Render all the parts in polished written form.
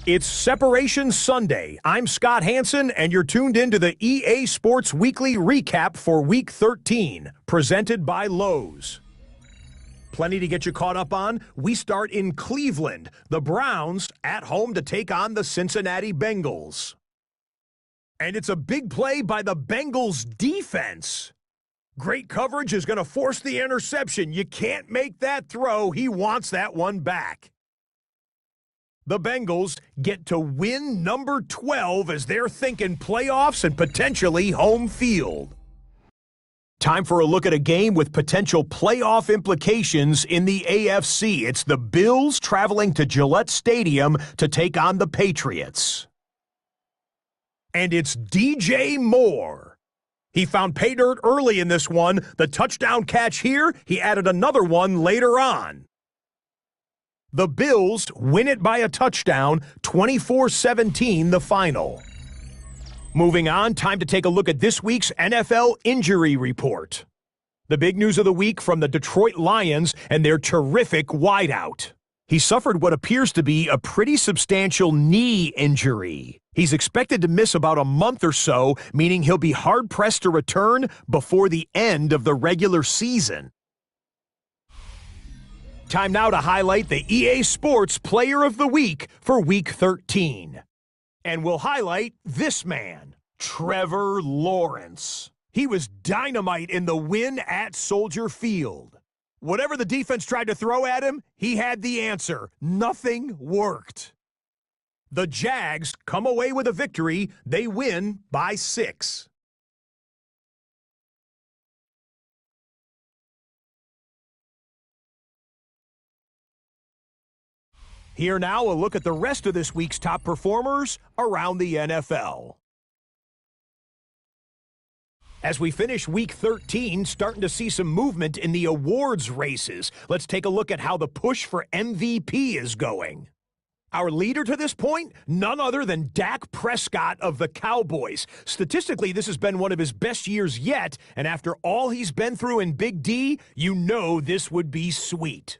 It's Separation Sunday. I'm Scott Hansen, and you're tuned into the EA Sports Weekly Recap for Week 13, presented by Lowe's. Plenty to get you caught up on. We start in Cleveland. The Browns at home to take on the Cincinnati Bengals. And it's a big play by the Bengals defense. Great coverage is going to force the interception. You can't make that throw. He wants that one back. The Bengals get to win number 12 as they're thinking playoffs and potentially home field. Time for a look at a game with potential playoff implications in the AFC. It's the Bills traveling to Gillette Stadium to take on the Patriots. And it's DJ Moore. He found pay dirt early in this one. The touchdown catch here, he added another one later on. The Bills win it by a touchdown, 24-17 the final. Moving on, time to take a look at this week's NFL injury report. The big news of the week from the Detroit Lions and their terrific wideout. He suffered what appears to be a pretty substantial knee injury. He's expected to miss about a month or so, meaning he'll be hard-pressed to return before the end of the regular season. Time now to highlight the EA Sports Player of the Week for Week 13. And we'll highlight this man, Trevor Lawrence. He was dynamite in the win at Soldier Field. Whatever the defense tried to throw at him, he had the answer. Nothing worked. The Jags come away with a victory. They win by 6. Here now, a look at the rest of this week's top performers around the NFL. As we finish Week 13, starting to see some movement in the awards races. Let's take a look at how the push for MVP is going. Our leader to this point, none other than Dak Prescott of the Cowboys. Statistically, this has been one of his best years yet, and after all he's been through in Big D, you know this would be sweet.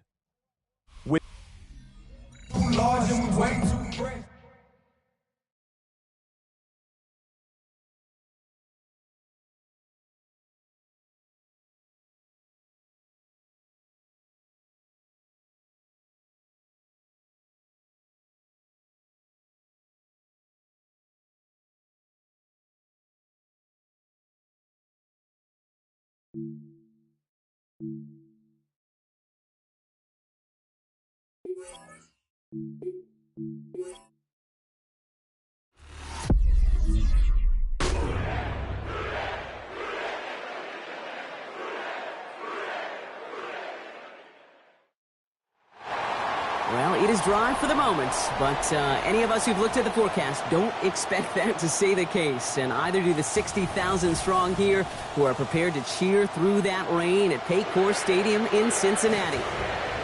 Well, it is dry for the moment, but any of us who've looked at the forecast don't expect that to stay the case, and either do the 60,000 strong here who are prepared to cheer through that rain at Paycor Stadium in Cincinnati.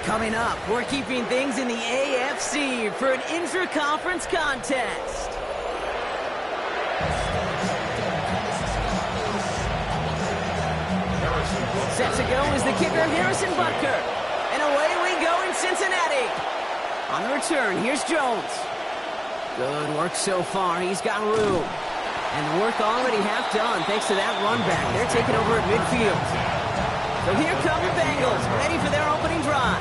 Coming up, we're keeping things in the AFC for an intra-conference contest. Set to go is the kicker, Harrison Butker. And away we go in Cincinnati. On the return, here's Jones. Good work so far. He's got room. And the work already half done thanks to that run back. They're taking over at midfield. So here come the Bengals, ready for their opening drive.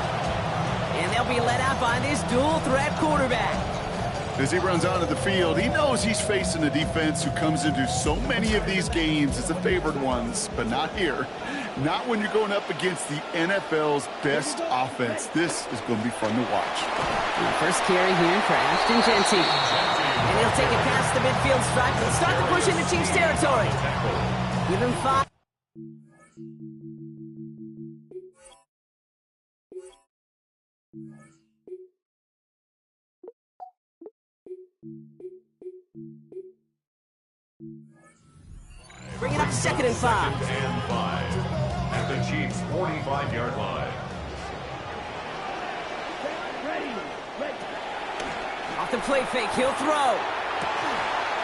And they'll be led out by this dual-threat quarterback. As he runs onto the field, he knows he's facing a defense who comes into so many of these games as the favored ones, but not here. Not when you're going up against the NFL's best offense. This is going to be fun to watch. And first carry here for Ashton Genty. And he'll take it past the midfield stripe and start the push into Chiefs territory. Give him 5. Bring it up to 2nd and 5. 2nd and 5 at the Chiefs' 45-yard line. Off the play fake, he'll throw.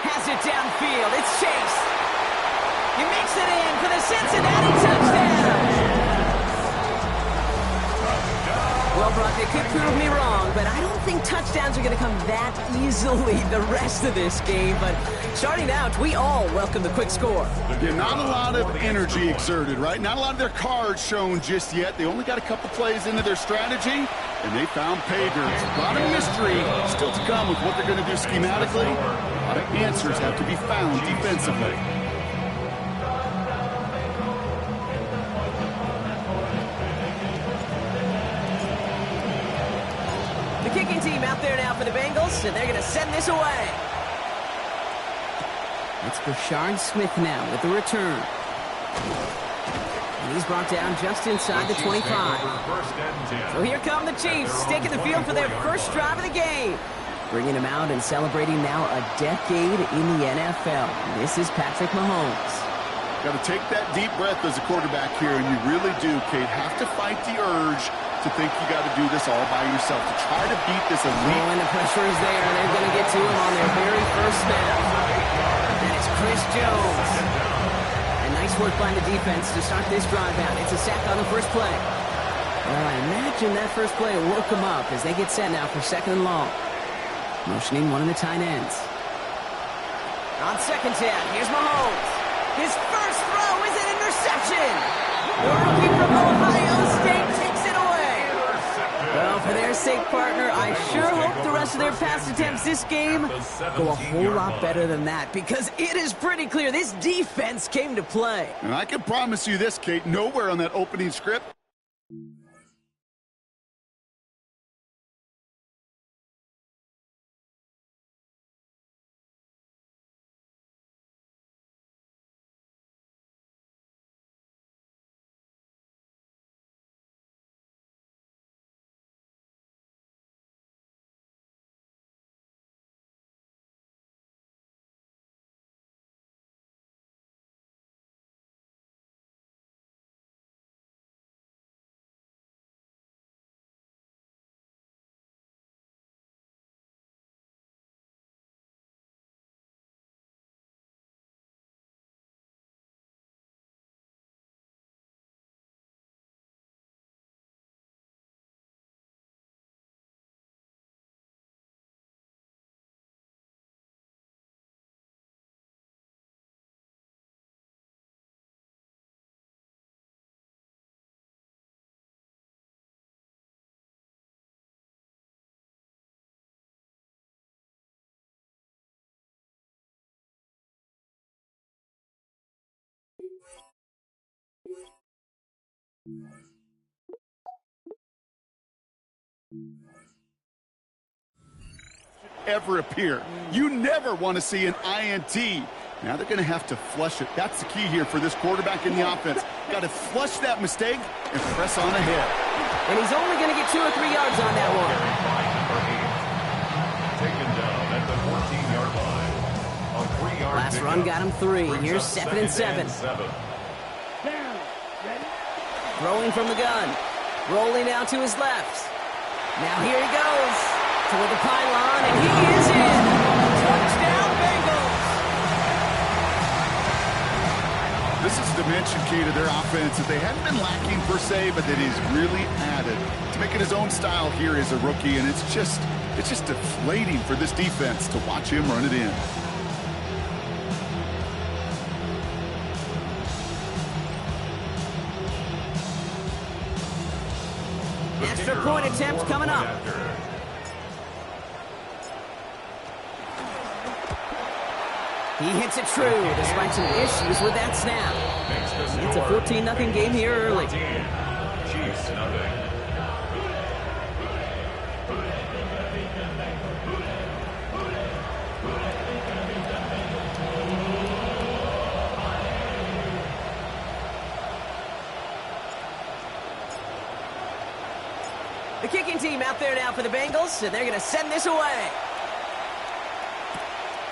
Has it downfield. It's Chase. He makes it in for the Cincinnati touchdown. Well, Brock, they could prove me wrong, but I don't think touchdowns are going to come that easily the rest of this game. But starting out, we all welcome the quick score. Yeah, not a lot of energy exerted, right? Not a lot of their cards shown just yet. They only got a couple plays into their strategy, and they found pay dirt. A lot of mystery still to come with what they're going to do schematically. A lot of answers have to be found defensively. The kicking team out there now for the Bengals, and they're going to send this away. It's Brashard Smith now with the return. And he's brought down just inside the 25. So here come the Chiefs, taking the field for their first drive of the game. Bringing him out and celebrating now a decade in the NFL. This is Patrick Mahomes. Got to take that deep breath as a quarterback here, and you really do, Kate, have to fight the urge to think you got to do this all by yourself, to try to beat this elite. Oh, and the pressure is there, and they're going to get to him on their very first snap. And it's Chris Jones. And nice work by the defense to start this drive out. It's a sack on the first play. Well, I imagine that first play will woke them up as they get set now for 2nd and long. Motioning one of the tight ends. On 2nd down, here's Mahomes. His first throw is an interception. The rookie from Ohio State takes it away. Well, for their sake, partner, I sure hope the rest of their pass attempts this game go a whole lot better than that, because it is pretty clear this defense came to play. And I can promise you this, Kate, nowhere on that opening script ever appear. You never want to see an INT. Now they're going to have to flush it. That's the key here for this quarterback in the offense. Got to flush that mistake and press on ahead. And he's only going to get 2 or 3 yards on that one. Taken down at the 14-yard line. A 3-yard Last run got him 3. Here's 2nd and 7. Throwing from the gun. Rolling out to his left. Now here he goes. Toward the pylon, and he is in. Touchdown, Bengals. This is the dimension key to their offense that they hadn't been lacking per se, but that he's really added to make it his own style here as a rookie, and it's just deflating for this defense to watch him run it in. extra point attempt coming up. He hits it true, despite some issues with that snap. It's a 14-0 game here early. Chiefs nothing. The kicking team out there now for the Bengals, and they're going to send this away.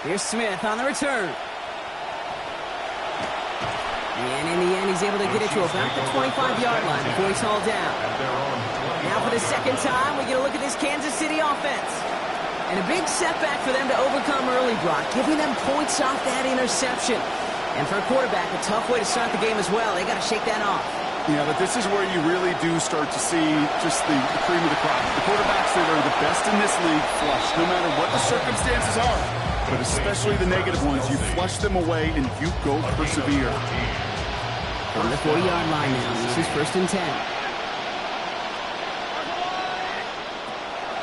Here's Smith on the return. And in the end, he's able to get it to about the 25-yard line before he's hauled down. Now for the second time, we get a look at this Kansas City offense. And a big setback for them to overcome early, Brock, giving them points off that interception. And for a quarterback, a tough way to start the game as well. They got to shake that off. Yeah, but this is where you really do start to see just the cream of the crop. The quarterbacks that are the best in this league flush, no matter what the circumstances are. But especially the negative ones, you flush them away and you go persevere. On the 40-yard line now, this is 1st and 10.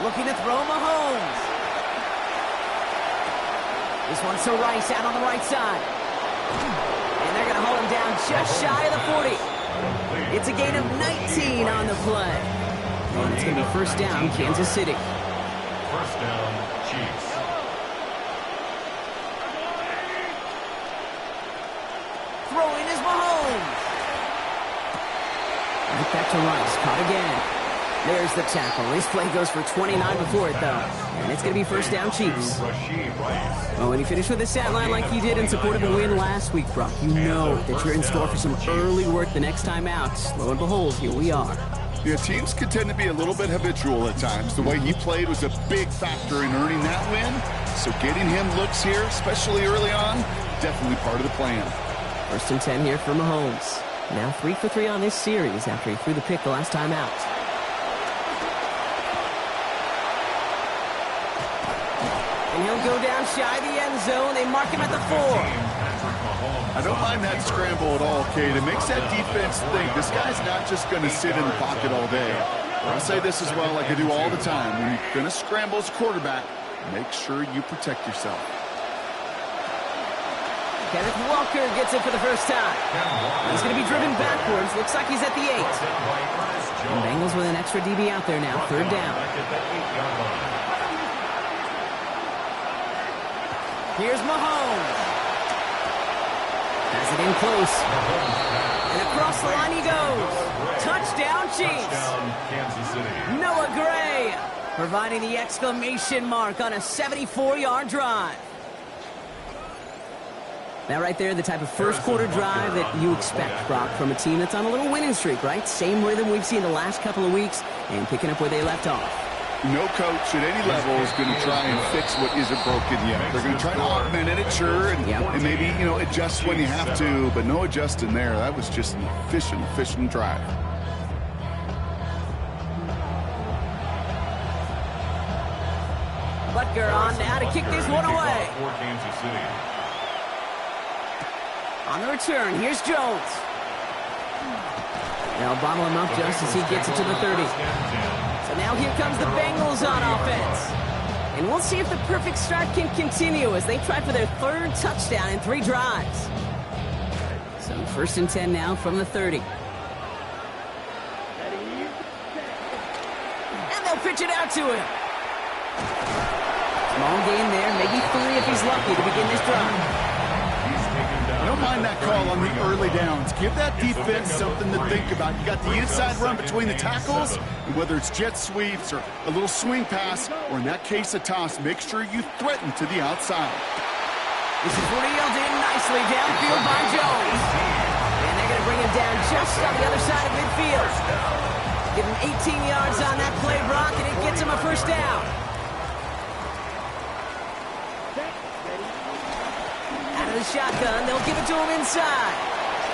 Looking to throw Mahomes. This one's to Rice out on the right side. And they're going to hold him down just shy of the 40. It's a gain of 19 on the play. And it's going to be 1st down, Kansas City. 1st down, Chiefs. Throwing is Mahomes. Right back to Rice. Caught again. There's the tackle. This play goes for 29 before it, though. And it's going to be 1st down, Chiefs. Oh, when you finish with a stat line like you did in support of a win last week, Brock, you know that you're in store for some early work the next time out. Lo and behold, here we are. Yeah, teams can tend to be a little bit habitual at times. The way he played was a big factor in earning that win. So getting him looks here, especially early on, definitely part of the plan. 1st and 10 here for Mahomes. Now 3 for 3 on this series after he threw the pick the last time out. And he'll go down shy of the end zone. They mark him at the 4. I don't mind that scramble at all, Kate. It makes that defense think this guy's not just going to sit in the pocket all day. I'll say this as well, like I do all the time. When you're going to scramble as a quarterback, make sure you protect yourself. Kenneth Walker gets it for the first time. He's going to be driven backwards. Looks like he's at the 8. And Bengals with an extra DB out there now. 3rd down. Here's Mahomes. Has it in close. And across the line he goes. Touchdown, Chiefs. Kansas City. Noah Gray providing the exclamation mark on a 74-yard drive. Now right there, the type of first quarter drive that you expect, Brock, from a team that's on a little winning streak, right? Same rhythm we've seen the last couple of weeks and picking up where they left off. No coach at any level is going to try and fix what isn't broken yet. They're going to try to augment it, sure, and maybe, adjust when you have to, but no adjusting there. That was just an efficient drive. Butker on now to kick this one away. For Kansas City. On the return, here's Jones. They'll bottle him up just as he gets it to the 30. So now here comes the Bengals on offense. And we'll see if the perfect start can continue as they try for their 3rd touchdown in 3 drives. So 1st and 10 now from the 30. And they'll pitch it out to him. Small gain there, maybe 3 if he's lucky to begin this drive. I don't mind that call on the early downs. Give that defense something to think about. You got the inside run between the tackles, and whether it's jet sweeps or a little swing pass, or in that case a toss, make sure you threaten to the outside. This is reeled in nicely downfield by Jones. And they're going to bring him down just on the other side of midfield. Give him 18 yards on that play, Brock, and it gets him a 1st down. The shotgun, they'll give it to him inside.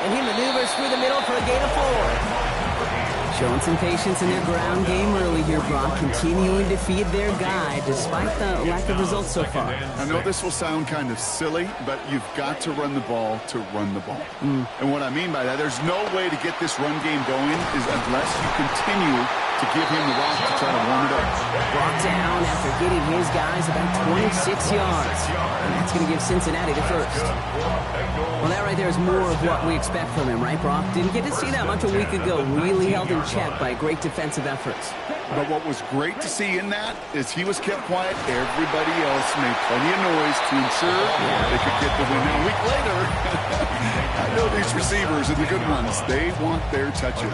And he maneuvers through the middle for a gain of 4. Showing some patience in their ground game early here, Brock, continuing to feed their guy despite the lack of results so far. I know this will sound kind of silly, but you've got to run the ball to run the ball. And what I mean by that, there's no way to get this run game going unless you continue to give him the rock to try to warm it up. Brought down after getting his guys about 26 yards. And that's going to give Cincinnati the first. Well, that right there is more of what we expect from him, right, Brock? Didn't get to see that much a week ago. Really held in check by great defensive efforts. But what was great to see in that is he was kept quiet. Everybody else made plenty of noise to ensure they could get the win. Now, a week later, I know these receivers are the good ones. They want their touches.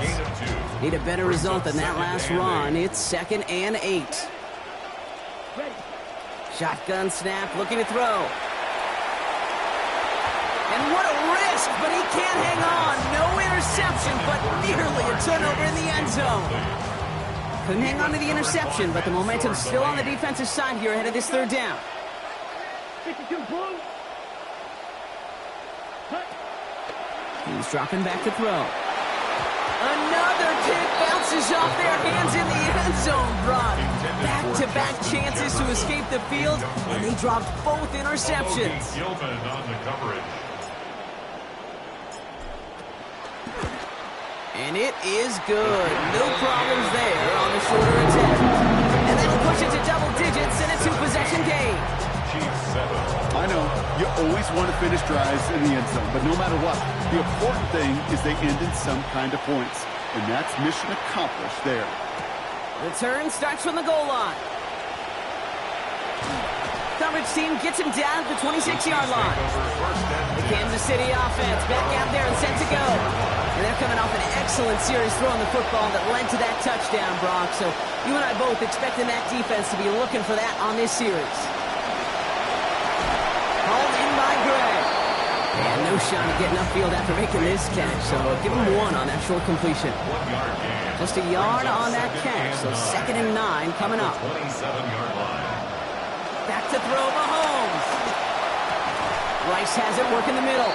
Need a better result than that last run. It's 2nd and 8. Shotgun snap, looking to throw. And what a risk, but he can't hang on. No interception, but nearly a turnover in the end zone. Couldn't hang on to the interception, but the momentum's still on the defensive side here ahead of this 3rd down. He's dropping back to throw. Another kick bounces off their hands in the end zone, Brock. Back-to-back chances to escape the field, and they dropped both interceptions. And it is good. No problems there on the shorter attempt. And that'll push it to double digits in a 2-possession game. I know, you always want to finish drives in the end zone, but no matter what, the important thing is they end in some kind of points. And that's mission accomplished there. Return starts from the goal line. Coverage team gets him down at the 26-yard line. The Kansas City offense back out there and set to go. And they're coming off an excellent series throwing the football that led to that touchdown, Brock. So you and I both expecting that defense to be looking for that on this series. Hauled in by Gray. And no shot at getting upfield after making this catch. So give him 1 on that short completion. Just a yard on that catch. So 2nd and 9 coming up. Back to throw Mahomes. Rice has it, work in the middle.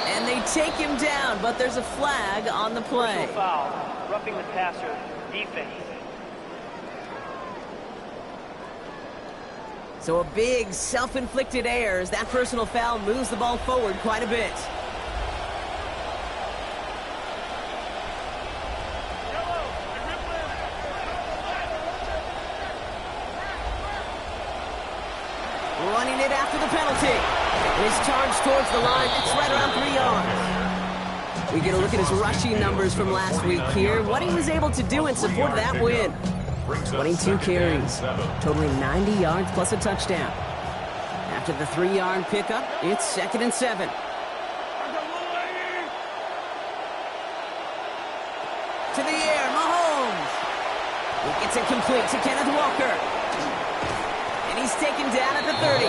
And they take him down, but there's a flag on the play. Foul, roughing the passer, defense. So a big self-inflicted error as that personal foul moves the ball forward quite a bit. Running it after the penalty. His charge towards the line. It's right around 3 yards. We get a look at his rushing numbers from last week here. What he was able to do in support of that win. 22 carries, totaling 90 yards plus a touchdown. After the 3-yard pickup, it's 2nd and 7. To the air, Mahomes. He gets it complete to Kenneth Walker. And he's taken down at the 30.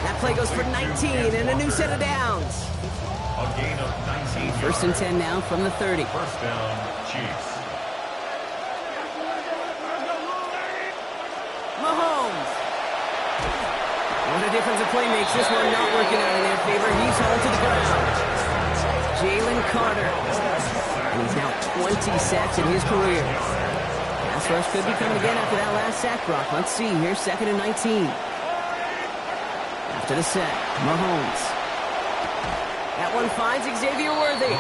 That play goes for 19 and a new set of downs. A gain of 19. 1st and 10 now from the 30. First down, Chiefs. Mahomes. What a difference a play makes. This one not working out in their favor. He's hauled to the ground. Jalen Carter. And he's now 20 sacks in his career. Pass rush could be coming again after that last sack, Brock. Let's see. Here's 2nd and 19. After the set, Mahomes. That one finds Xavier Worthy.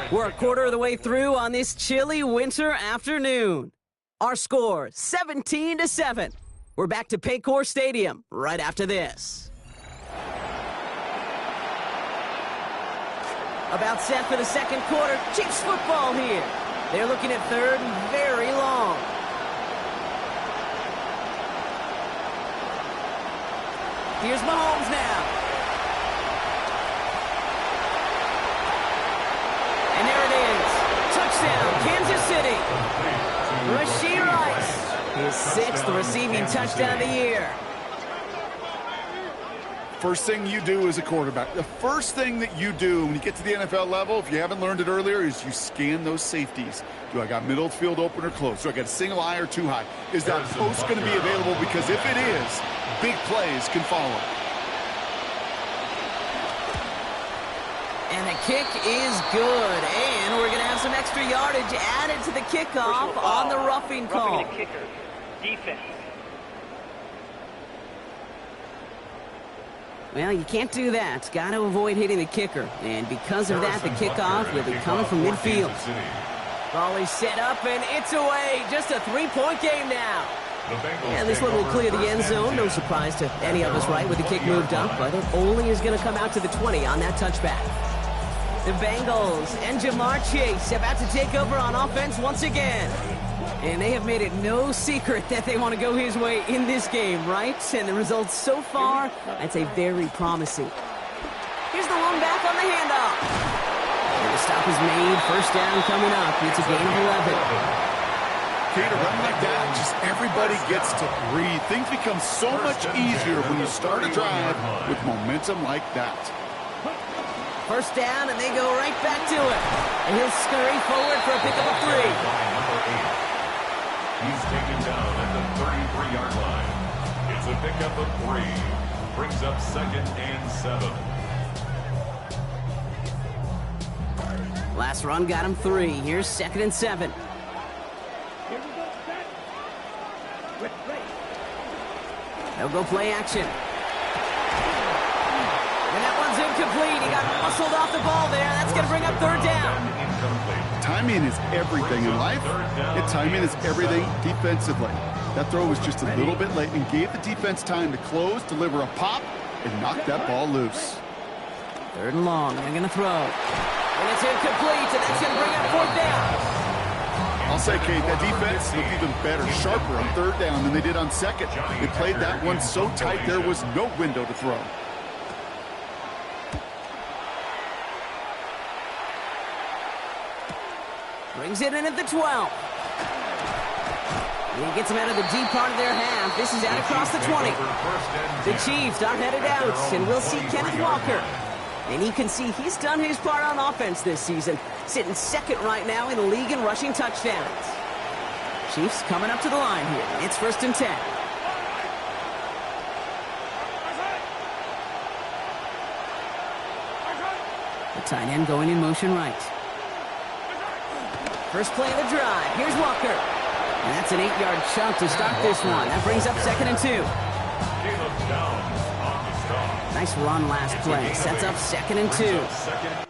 We're a quarter of the way through on this chilly winter afternoon. Our score, 17-7. We're back to Paycor Stadium right after this. About set for the second quarter. Chiefs football here. They're looking at third and very long. Here's Mahomes now. And there it is. Touchdown, Kansas City. Rashee Rice, his 6th receiving touchdown of the year. First thing you do as a quarterback, the first thing that you do when you get to the NFL level, if you haven't learned it earlier, is you scan those safeties. Do I got middle field open or close? Do I got a single eye or too high? Is that post going to be available? Because if it is, big plays can follow. And the kick is good. And we're going to have some extra yardage added to the kickoff on the roughing call. Roughing the kicker. Defense. Well, you can't do that. Got to avoid hitting the kicker. And because of that, the kickoff will be coming from midfield. Ball is set up, and it's away. Just a 3-point game now. And this one will clear the end zone. No surprise to any of us, right, with the kick moved up. But it only is going to come out to the 20 on that touchback. The Bengals and Jamar Chase about to take over on offense once again. And they have made it no secret that they want to go his way in this game, right? And the results so far, I'd say very promising. Here's the one back on the handoff. And the stop is made. First down coming up. It's a gain of 11. Kate, a run like that, just everybody gets to breathe. Things become so much easier when you start a drive with momentum like that. First down, and they go right back to it. And he'll scurry forward for a pickup of 3. He's taken down at the 33-yard line. It's a pickup of 3. Brings up 2nd and 7. Last run got him 3. Here's 2nd and 7. They'll go play action. And that one's incomplete. He got muscled off the ball there. That's going to bring up 3rd down. Timing is everything in life, and timing is everything defensively. That throw was just a little bit late and gave the defense time to close, deliver a pop, and knock that ball loose. 3rd and long. They're going to throw. And it's incomplete, and that's going to bring up 4th down. I'll say, Kate, that defense looked even better, sharper on 3rd down than they did on 2nd. They played that one so tight there was no window to throw. Brings it in at the 12. And he gets him out of the deep part of their half. This is out across the 20. The Chiefs are headed out, and we'll see Kenneth Walker. And you can see he's done his part on offense this season, sitting 2nd right now in the league in rushing touchdowns. Chiefs coming up to the line here. It's 1st and 10. The tight end going in motion right. First play of the drive. Here's Walker. And that's an 8-yard chunk to start this one. That brings up 2nd and 2. Nice run last play. Sets up 2nd and 2.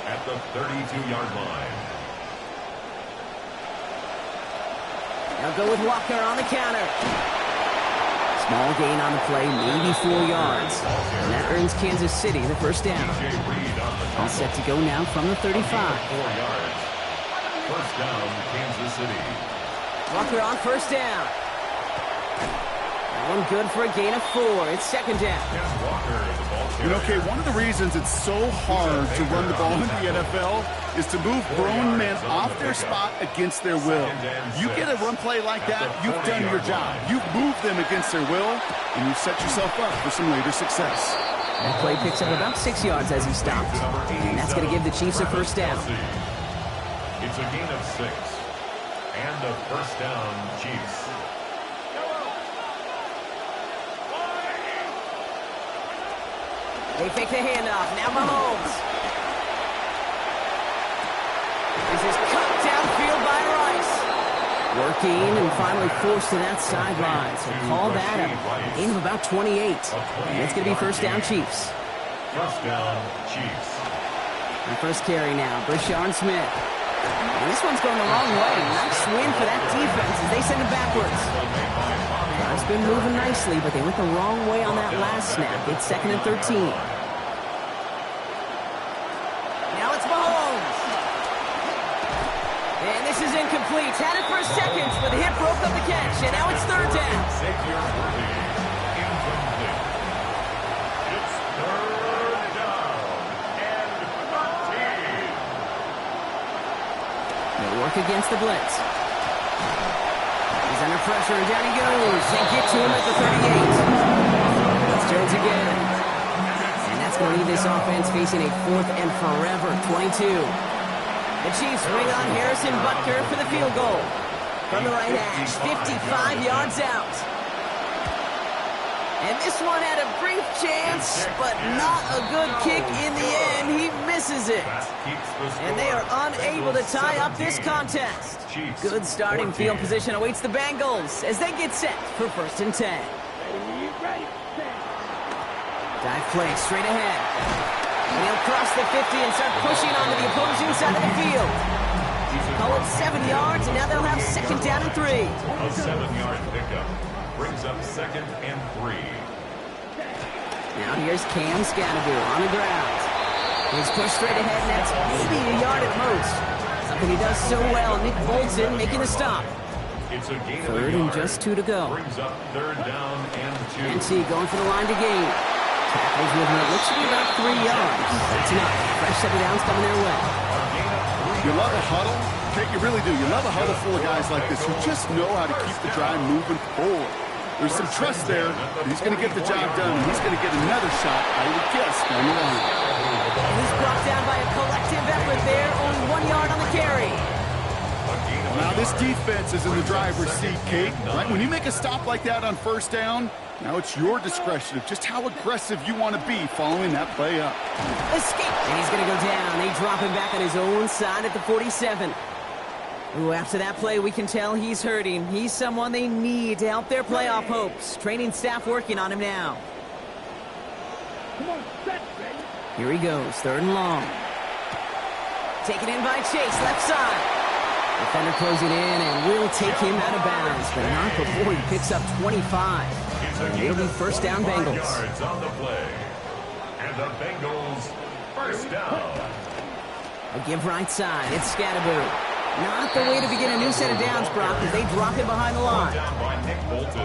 At the 32-yard line. Now go with Walker on the counter. Small gain on the play, maybe 4 yards. And that earns Kansas City the first down. All set to go now from the 35. 4 yards. First down, Kansas City. Walker on first down. One good for a gain of 4. It's second down. You know, Kate, one of the reasons it's so hard to run the ball in the NFL is to move grown men off their spot against their will. You get a run play like that, you've done your job. You've moved them against their will, and you've set yourself up for some later success. That play picks up about 6 yards as he stopped. And that's going to give the Chiefs a first down. It's a gain of 6. And a first down, Chiefs. They fake the handoff. Now Mahomes. This is cut downfield by Rice. Working and finally forced to that sideline. So call that a gain of about 28. And it's going to be first down Chiefs. First down, Chiefs. And first carry now. Brashard Smith. And this one's going the wrong way. Nice win for that defense as they send it backwards. It's been moving nicely, but they went the wrong way on that last snap. It's second and 13. Now it's Mahomes. And this is incomplete. Had it for a second, but the hit broke up the catch. And now it's third down. Incomplete. It's third down and 13. They work against the blitz. He's under pressure, and down he goes. They get to him at the 38. It's Jones again. And that's going to leave this offense facing a fourth and forever 22. The Chiefs bring on Harrison Butker for the field goal. From the right hash, 55 yards out. And this one had a brief chance, but not a good kick in the end. He misses it. And they are unable to tie up this contest. Good starting field position awaits the Bengals as they get set for first and 10. Dive play straight ahead. And he'll cross the 50 and start pushing onto the opposing side of the field. Call it 7 yards, and now they'll have second down and 3. A 7-yard pickup brings up second and 3. Now here's Cam Scadaboo on the ground. He's pushed straight ahead, and that's maybe a yard at most. Something he does so well. Nick Bolton making the stop. It's a gain Third and just 2 to go. Brings up third down and 2. NC going for the line to gain. Tackles with him. It looks to be about 3 yards. That's enough. Fresh set of downs coming their way. You love a huddle. Kate, you really do. You love a huddle full of guys like this who just know how to keep the drive moving forward. There's some trust there. He's going to get the job done. He's going to get another shot, I would guess, down the line. He's brought down by a collective effort there. Only 1 yard on the carry. Now this defense is in the driver's seat, Kate. Right? When you make a stop like that on first down, now it's your discretion of just how aggressive you want to be following that play up. Escape. And he's going to go down. They drop him back on his own side at the 47. Ooh, after that play, we can tell he's hurting. He's someone they need to help their playoff hopes. Training staff working on him now. Here he goes, third and long. Taken in by Chase, left side. Defender closing in and will take him out of bounds, but not before he picks up 25. It'll be first down Bengals. Yards on the play. And the Bengals first down. A give right side. It's Scadaboo. Not the way to begin a new set of downs, Brock, as they drop him behind the line.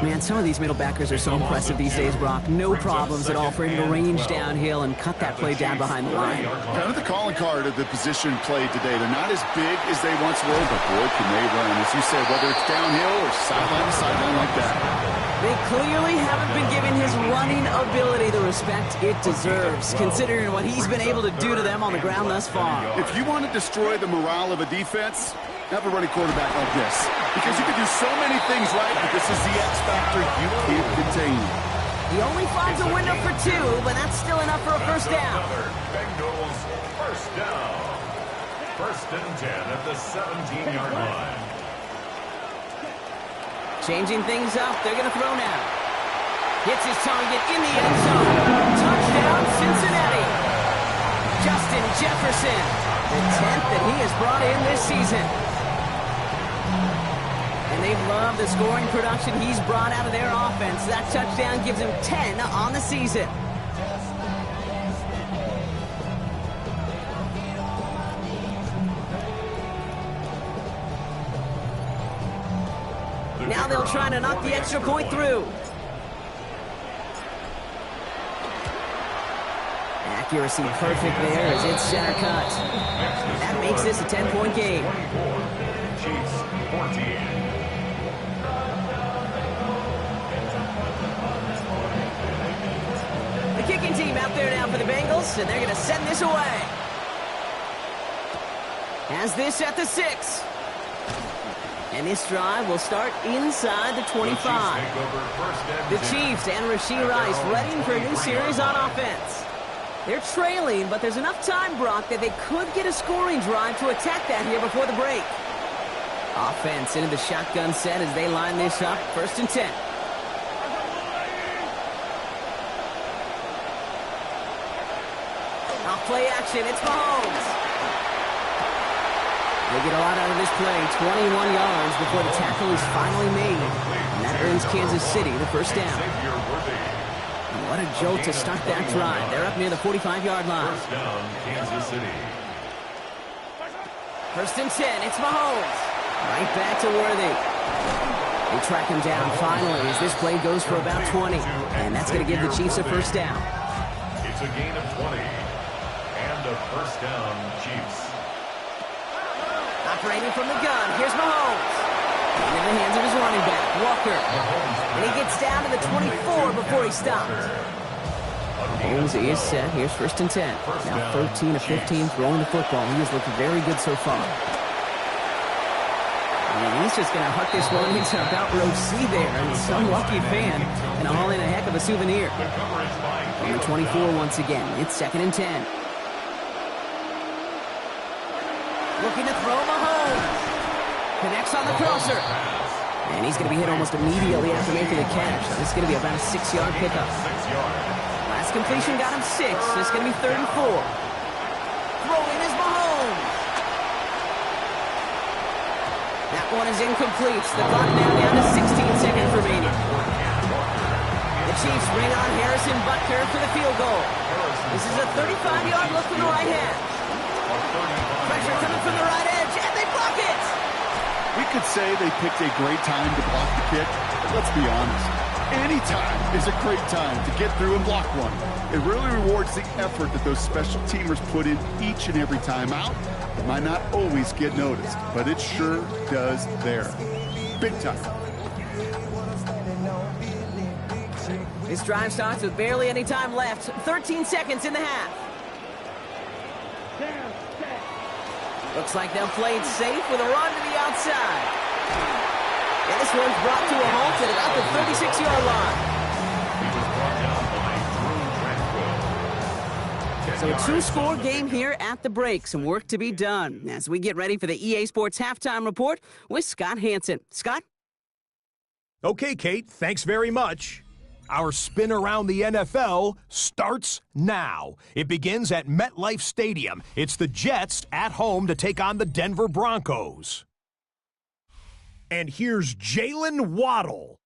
Man, some of these middle backers are so impressive these days, Brock. No problems at all for him to range downhill and cut that play down behind the line. Kind of the calling card of the position played today. They're not as big as they once were, but boy, can they run. As you said, whether it's downhill or sideline to sideline like that. They clearly haven't been giving his running ability the respect it deserves, considering what he's been able to do to them on the ground thus far. If you want to destroy the morale of a defense, have a running quarterback like this. Because you can do so many things right, but this is the X factor you can't contain. He only finds a window for 2, but that's still enough for a first down. Bengals first down. First and 10 at the 17-yard line. Changing things up, they're going to throw now. Hits his target in the end zone. Touchdown, Cincinnati. Justin Jefferson, the 10th that he has brought in this season. And they've loved the scoring production he's brought out of their offense. That touchdown gives him 10 on the season. Now they'll try to knock the extra point through. Accuracy perfect there as it's center cut. That makes this a 10-point game. 24, Chiefs 14. The kicking team out there now for the Bengals, and they're going to send this away. Has this at the 6. And this drive will start inside the 25. The Chiefs and Rashee Rice ready for a new series on offense. They're trailing, but there's enough time, Brock, that they could get a scoring drive to attack that here before the break. Offense into the shotgun set as they line this up. 1st and 10. Off play action, it's Mahomes. They get a lot out of this play, 21 yards before the tackle is finally made. And that earns Kansas City the 1st down. And what a jolt to start that drive. They're up near the 45-yard line. 1st down, Kansas City. 1st and 10, it's Mahomes. Right back to Worthy. They track him down finally as this play goes for about 20. And that's going to give the Chiefs a 1st down. It's a gain of 20. And a 1st down, Chiefs. Operating from the gun, here's Mahomes. In the hands of his running back, Walker. And he gets down to the 24 before he stops. Mahomes is set. Here's 1st and 10. Now 13 of 15 throwing the football. He has looked very good so far. And he's just going to huck this one into about row C there. And some lucky fan and haul in a heck of a souvenir. Number 24 once again. It's 2nd and 10. Looking to throw Mahomes. Connects on the crosser. And he's going to be hit almost immediately after making the catch. This is going to be about a 6-yard pickup. 6 yards. Last completion got him 6. It's going to be 3rd and 4. Throwing is Mahomes. That one is incomplete. The clock now down to 16 seconds remaining. The Chiefs bring on Harrison Butker for the field goal. This is a 35-yard look from the right hand. Pressure coming from the right edge, and they block it! We could say they picked a great time to block the kick, but let's be honest. Any time is a great time to get through and block one. It really rewards the effort that those special teamers put in each and every time out. It might not always get noticed, but it sure does there. Big time. This drive starts with barely any time left. 13 seconds in the half. Looks like they'll play it safe with a run to the outside. And this one's brought to a halt at about the 36-yard line. So a 2-score game here at the break. Some work to be done as we get ready for the EA Sports Halftime Report with Scott Hanson. Scott? Okay, Kate, thanks very much. Our spin around the NFL starts now. It begins at MetLife Stadium. It's the Jets at home to take on the Denver Broncos. And here's Jalen Waddle.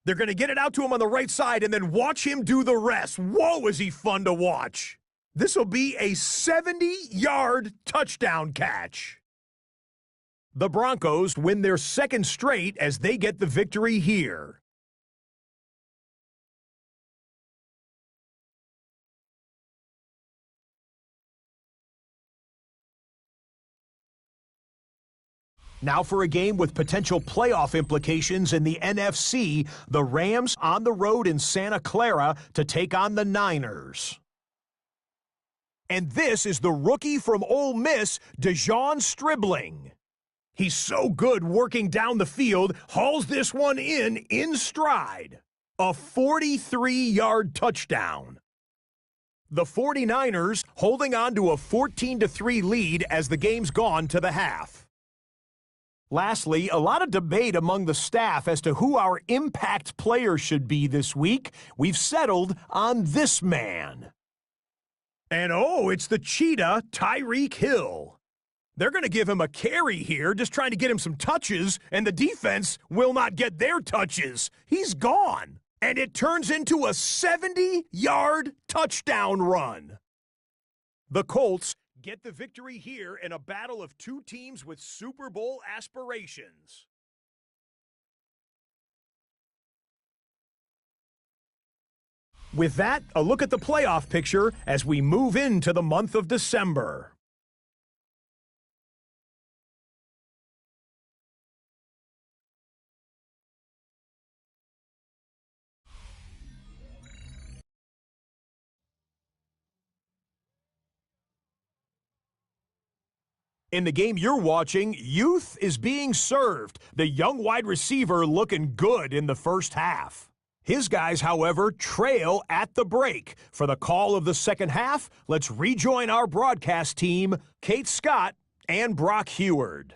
They're going to get it out to him on the right side and then watch him do the rest. Whoa, is he fun to watch. This will be a 70-yard touchdown catch. The Broncos win their 2nd straight as they get the victory here. Now for a game with potential playoff implications in the NFC, the Rams on the road in Santa Clara to take on the Niners. And this is the rookie from Ole Miss, Dejon Stribling. He's so good working down the field, hauls this one in stride. A 43-yard touchdown. The 49ers holding on to a 14-3 lead as the game's gone to the half. Lastly, a lot of debate among the staff as to who our impact player should be this week. We've settled on this man. And oh, it's the cheetah, Tyreek Hill. They're going to give him a carry here, just trying to get him some touches, and the defense will not get their touches. He's gone. And it turns into a 70-yard touchdown run. The Colts get the victory here in a battle of two teams with Super Bowl aspirations. With that, a look at the playoff picture as we move into the month of December. In the game you're watching, youth is being served. The young wide receiver looking good in the first half. His guys, however, trail at the break. For the call of the second half, let's rejoin our broadcast team, Kate Scott and Brock Heward.